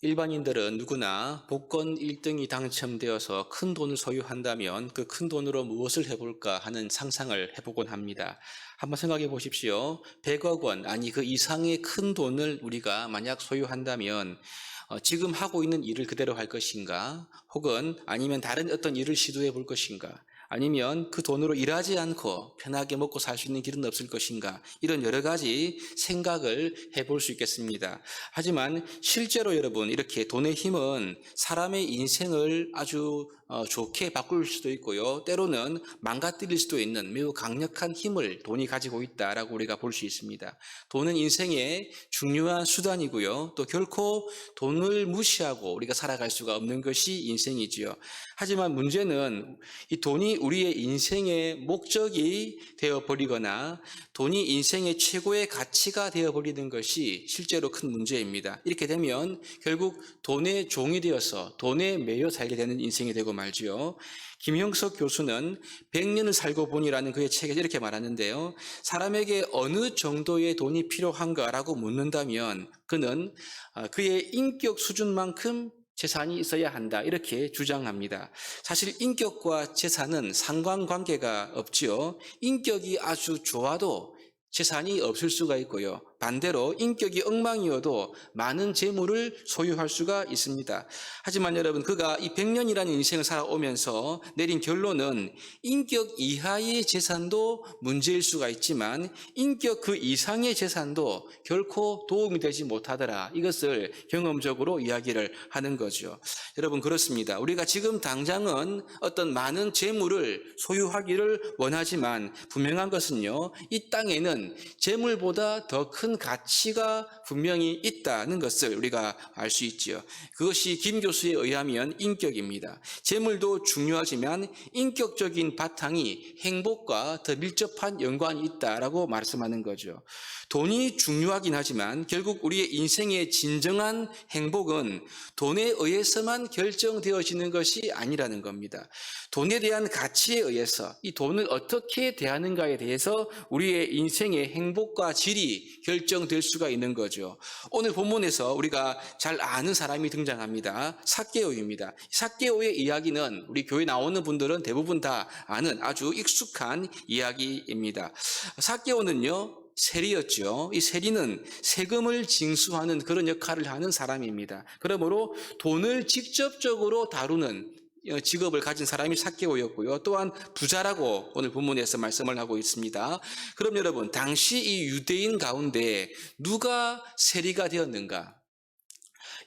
일반인들은 누구나 복권 1등이 당첨되어서 큰 돈을 소유한다면 그 큰 돈으로 무엇을 해볼까 하는 상상을 해보곤 합니다. 한번 생각해 보십시오. 100억 원, 아니 그 이상의 큰 돈을 우리가 만약 소유한다면 지금 하고 있는 일을 그대로 할 것인가? 혹은 아니면 다른 어떤 일을 시도해 볼 것인가? 아니면 그 돈으로 일하지 않고 편하게 먹고 살 수 있는 길은 없을 것인가? 이런 여러 가지 생각을 해볼 수 있겠습니다. 하지만 실제로 여러분, 이렇게 돈의 힘은 사람의 인생을 아주 좋게 바꿀 수도 있고요. 때로는 망가뜨릴 수도 있는 매우 강력한 힘을 돈이 가지고 있다라고 우리가 볼 수 있습니다. 돈은 인생의 중요한 수단이고요. 또 결코 돈을 무시하고 우리가 살아갈 수가 없는 것이 인생이지요. 하지만 문제는 이 돈이 우리의 인생의 목적이 되어버리거나 돈이 인생의 최고의 가치가 되어버리는 것이 실제로 큰 문제입니다. 이렇게 되면 결국 돈의 종이 되어서 돈에 매여 살게 되는 인생이 되고 말지요. 김형석 교수는 100년을 살고 보니라는 그의 책에 이렇게 말하는데요. 사람에게 어느 정도의 돈이 필요한가라고 묻는다면 그는 그의 인격 수준만큼 재산이 있어야 한다, 이렇게 주장합니다. 사실 인격과 재산은 상관관계가 없지요. 인격이 아주 좋아도 재산이 없을 수가 있고요. 반대로 인격이 엉망이어도 많은 재물을 소유할 수가 있습니다. 하지만 여러분, 그가 이 100년이라는 인생을 살아오면서 내린 결론은 인격 이하의 재산도 문제일 수가 있지만 인격 그 이상의 재산도 결코 도움이 되지 못하더라. 이것을 경험적으로 이야기를 하는 거죠. 여러분, 그렇습니다. 우리가 지금 당장은 어떤 많은 재물을 소유하기를 원하지만 분명한 것은요, 이 땅에는 재물보다 더 큰 가치가 분명히 있다는 것을 우리가 알 수 있지요. 그것이 김 교수에 의하면 인격입니다. 재물도 중요하지만 인격적인 바탕이 행복과 더 밀접한 연관이 있다라고 말씀하는 거죠. 돈이 중요하긴 하지만 결국 우리의 인생의 진정한 행복은 돈에 의해서만 결정되어지는 것이 아니라는 겁니다. 돈에 대한 가치에 의해서 이 돈을 어떻게 대하는가에 대해서 우리의 인생의 행복과 질이 결정될 수가 있는 거죠. 오늘 본문에서 우리가 잘 아는 사람이 등장합니다. 삭개오입니다. 삭개오의 이야기는 우리 교회 나오는 분들은 대부분 다 아는 아주 익숙한 이야기입니다. 삭개오는요, 세리였죠. 이 세리는 세금을 징수하는 그런 역할을 하는 사람입니다. 그러므로 돈을 직접적으로 다루는 직업을 가진 사람이 삭개오였고요. 또한 부자라고 오늘 본문에서 말씀을 하고 있습니다. 그럼 여러분, 당시 이 유대인 가운데 누가 세리가 되었는가?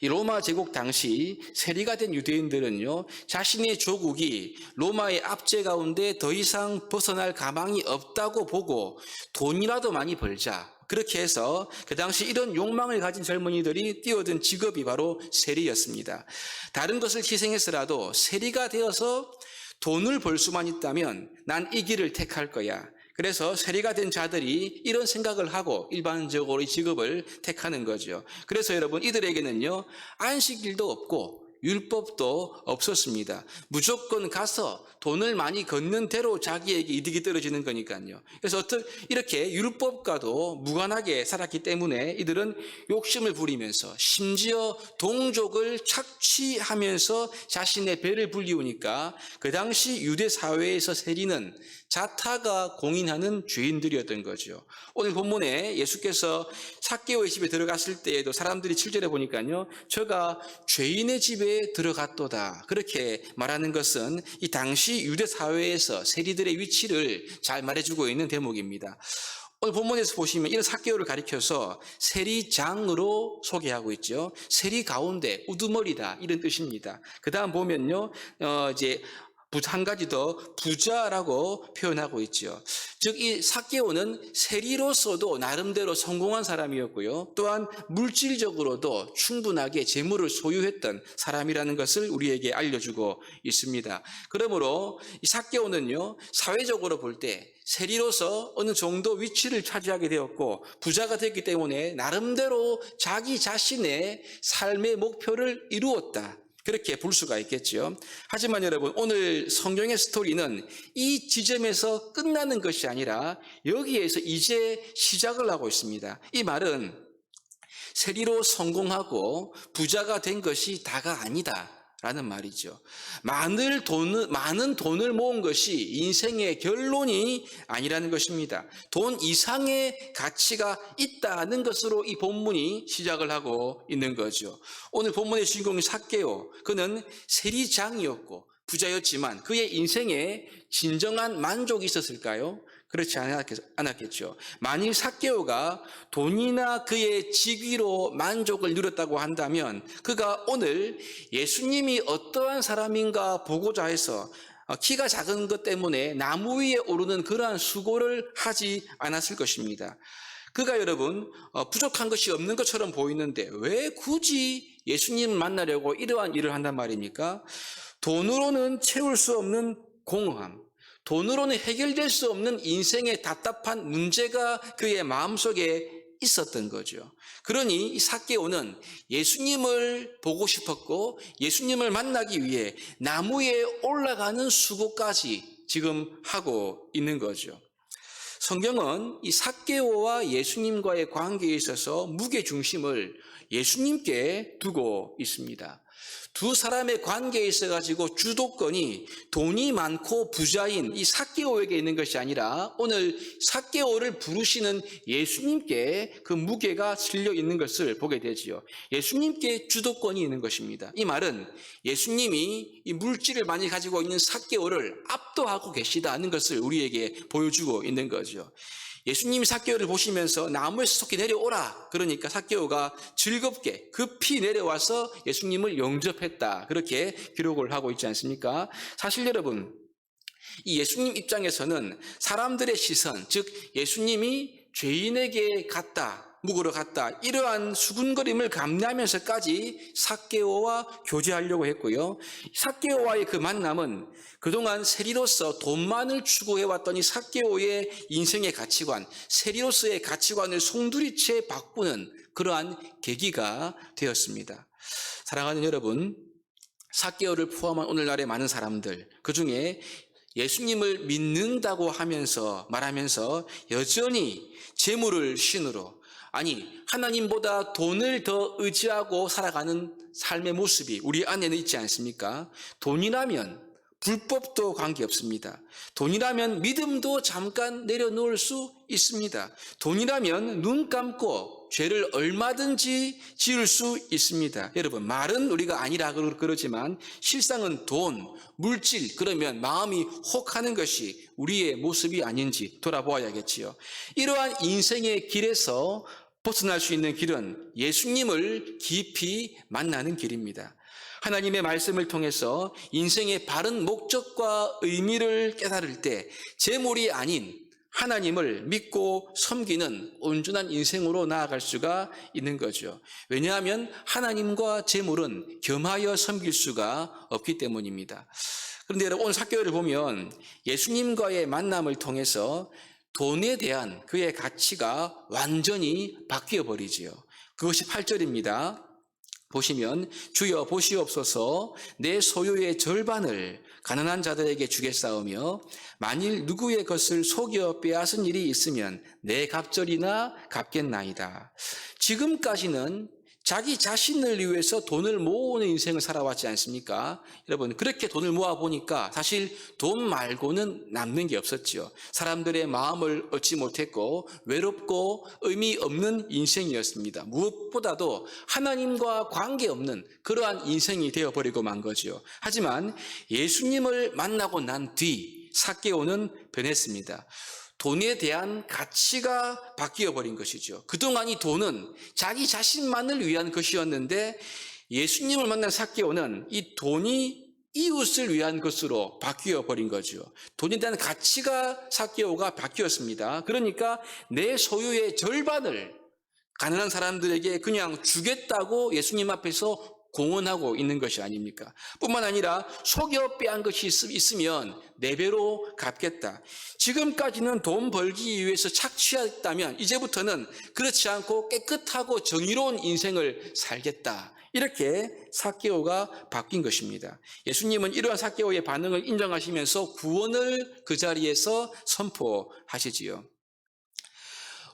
이 로마 제국 당시 세리가 된 유대인들은요, 자신의 조국이 로마의 압제 가운데 더 이상 벗어날 가망이 없다고 보고 돈이라도 많이 벌자, 그렇게 해서 그 당시 이런 욕망을 가진 젊은이들이 뛰어든 직업이 바로 세리였습니다. 다른 것을 희생해서라도 세리가 되어서 돈을 벌 수만 있다면 난 이 길을 택할 거야. 그래서 세리가 된 자들이 이런 생각을 하고 일반적으로 이 직업을 택하는 거죠. 그래서 여러분, 이들에게는요, 안식일도 없고 율법도 없었습니다. 무조건 가서 돈을 많이 걷는 대로 자기에게 이득이 떨어지는 거니까요. 그래서 이렇게 율법과도 무관하게 살았기 때문에 이들은 욕심을 부리면서 심지어 동족을 착취하면서 자신의 배를 불리우니까 그 당시 유대 사회에서 세리는 자타가 공인하는 죄인들이었던 거죠. 오늘 본문에 예수께서 삭개오의 집에 들어갔을 때에도 사람들이 7절에 보니까요, 저가 죄인의 집에 들어갔도다, 그렇게 말하는 것은 이 당시 유대 사회에서 세리들의 위치를 잘 말해주고 있는 대목입니다. 오늘 본문에서 보시면 이런 삭개오를 가리켜서 세리장으로 소개하고 있죠. 세리 가운데 우두머리다, 이런 뜻입니다. 그 다음 보면요, 이제 한 가지 더 부자라고 표현하고 있죠. 즉, 이 삭개오는 세리로서도 나름대로 성공한 사람이었고요. 또한 물질적으로도 충분하게 재물을 소유했던 사람이라는 것을 우리에게 알려주고 있습니다. 그러므로 이 삭개오는요, 사회적으로 볼 때 세리로서 어느 정도 위치를 차지하게 되었고 부자가 됐기 때문에 나름대로 자기 자신의 삶의 목표를 이루었다, 그렇게 볼 수가 있겠죠. 하지만 여러분, 오늘 성경의 스토리는 이 지점에서 끝나는 것이 아니라 여기에서 이제 시작을 하고 있습니다. 이 말은 세리로 성공하고 부자가 된 것이 다가 아니다. 라는 말이죠. 많은 돈을 모은 것이 인생의 결론이 아니라는 것입니다. 돈 이상의 가치가 있다는 것으로 이 본문이 시작을 하고 있는 거죠. 오늘 본문의 주인공은 삭개오. 그는 세리장이었고 부자였지만 그의 인생에 진정한 만족이 있었을까요? 그렇지 않았겠죠. 만일 삭개오가 돈이나 그의 직위로 만족을 누렸다고 한다면 그가 오늘 예수님이 어떠한 사람인가 보고자 해서 키가 작은 것 때문에 나무 위에 오르는 그러한 수고를 하지 않았을 것입니다. 그가 여러분 부족한 것이 없는 것처럼 보이는데 왜 굳이 예수님을 만나려고 이러한 일을 한단 말입니까? 돈으로는 채울 수 없는 공허함, 돈으로는 해결될 수 없는 인생의 답답한 문제가 그의 마음속에 있었던 거죠. 그러니 이 삭개오는 예수님을 보고 싶었고 예수님을 만나기 위해 나무에 올라가는 수고까지 지금 하고 있는 거죠. 성경은 이 삭개오와 예수님과의 관계에 있어서 무게중심을 예수님께 두고 있습니다. 두 사람의 관계에 있어가지고 주도권이 돈이 많고 부자인 이 삭개오에게 있는 것이 아니라 오늘 삭개오를 부르시는 예수님께 그 무게가 실려 있는 것을 보게 되지요. 예수님께 주도권이 있는 것입니다. 이 말은 예수님이 이 물질을 많이 가지고 있는 삭개오를 압도하고 계시다는 것을 우리에게 보여주고 있는 거죠. 예수님이 삭개오를 보시면서 나무에서 속히 내려오라. 그러니까 삭개오가 즐겁게 급히 내려와서 예수님을 영접했다. 그렇게 기록을 하고 있지 않습니까? 사실 여러분, 이 예수님 입장에서는 사람들의 시선, 즉 예수님이 죄인에게 갔다, 묵으러 갔다, 이러한 수군거림을 감내하면서까지 삭개오와 교제하려고 했고요. 삭개오와의 그 만남은 그동안 세리로서 돈만을 추구해왔던 이 삭개오의 인생의 가치관, 세리로서의 가치관을 송두리째 바꾸는 그러한 계기가 되었습니다. 사랑하는 여러분, 삭개오를 포함한 오늘날의 많은 사람들, 그중에 예수님을 믿는다고 말하면서 여전히 재물을 신으로, 아니 하나님보다 돈을 더 의지하고 살아가는 삶의 모습이 우리 안에는 있지 않습니까? 돈이라면 불법도 관계없습니다. 돈이라면 믿음도 잠깐 내려놓을 수 있습니다. 돈이라면 눈 감고 죄를 얼마든지 지을 수 있습니다. 여러분, 말은 우리가 아니라 그러지만 실상은 돈, 물질, 그러면 마음이 혹하는 것이 우리의 모습이 아닌지 돌아보아야겠지요. 이러한 인생의 길에서 벗어날 수 있는 길은 예수님을 깊이 만나는 길입니다. 하나님의 말씀을 통해서 인생의 바른 목적과 의미를 깨달을 때 재물이 아닌 하나님을 믿고 섬기는 온전한 인생으로 나아갈 수가 있는 거죠. 왜냐하면 하나님과 재물은 겸하여 섬길 수가 없기 때문입니다. 그런데 여러분, 오늘 삭개오를 보면 예수님과의 만남을 통해서 돈에 대한 그의 가치가 완전히 바뀌어 버리지요. 그것이 8절입니다. 보시면 주여 보시옵소서 내 소유의 절반을 가난한 자들에게 주겠사오며 만일 누구의 것을 속여 빼앗은 일이 있으면 내 갑절이나 갚겠나이다. 지금까지는 자기 자신을 위해서 돈을 모으는 인생을 살아왔지 않습니까? 여러분, 그렇게 돈을 모아보니까 사실 돈 말고는 남는 게 없었죠. 사람들의 마음을 얻지 못했고 외롭고 의미 없는 인생이었습니다. 무엇보다도 하나님과 관계없는 그러한 인생이 되어버리고 만 거죠. 하지만 예수님을 만나고 난 뒤 삭개오는 변했습니다. 돈에 대한 가치가 바뀌어버린 것이죠. 그동안 이 돈은 자기 자신만을 위한 것이었는데 예수님을 만난 삭개오는 이 돈이 이웃을 위한 것으로 바뀌어버린 거죠. 돈에 대한 가치가 삭개오가 바뀌었습니다. 그러니까 내 소유의 절반을 가난한 사람들에게 그냥 주겠다고 예수님 앞에서 공언하고 있는 것이 아닙니까? 뿐만 아니라 속여 빼앗은 것이 있으면 4배로 갚겠다. 지금까지는 돈 벌기 위해서 착취했다면 이제부터는 그렇지 않고 깨끗하고 정의로운 인생을 살겠다. 이렇게 삭개오가 바뀐 것입니다. 예수님은 이러한 삭개오의 반응을 인정하시면서 구원을 그 자리에서 선포하시지요.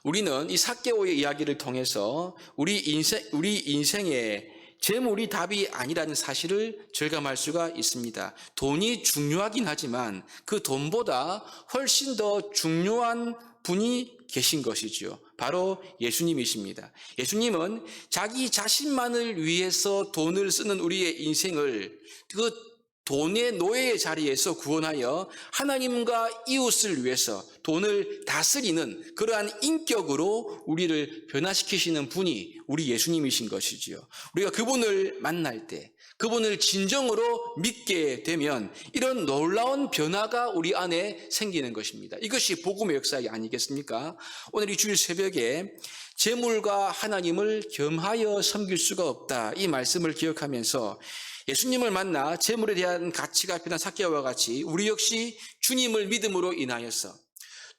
우리는 이 삭개오의 이야기를 통해서 우리 인생에 재물이 답이 아니라는 사실을 절감할 수가 있습니다. 돈이 중요하긴 하지만 그 돈보다 훨씬 더 중요한 분이 계신 것이죠. 바로 예수님이십니다. 예수님은 자기 자신만을 위해서 돈을 쓰는 우리의 인생을 그 돈의 노예의 자리에서 구원하여 하나님과 이웃을 위해서 돈을 다스리는 그러한 인격으로 우리를 변화시키시는 분이 우리 예수님이신 것이지요. 우리가 그분을 만날 때, 그분을 진정으로 믿게 되면 이런 놀라운 변화가 우리 안에 생기는 것입니다. 이것이 복음의 역사 아니겠습니까? 오늘 이 주일 새벽에 재물과 하나님을 겸하여 섬길 수가 없다, 이 말씀을 기억하면서 예수님을 만나 재물에 대한 가치가 변한 삭개오와 같이 우리 역시 주님을 믿음으로 인하여서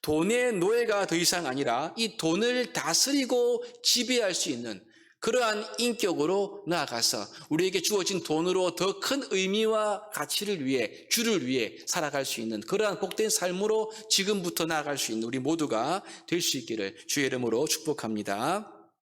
돈의 노예가 더 이상 아니라 이 돈을 다스리고 지배할 수 있는 그러한 인격으로 나아가서 우리에게 주어진 돈으로 더 큰 의미와 가치를 위해, 주를 위해 살아갈 수 있는 그러한 복된 삶으로 지금부터 나아갈 수 있는 우리 모두가 될 수 있기를 주의 이름으로 축복합니다.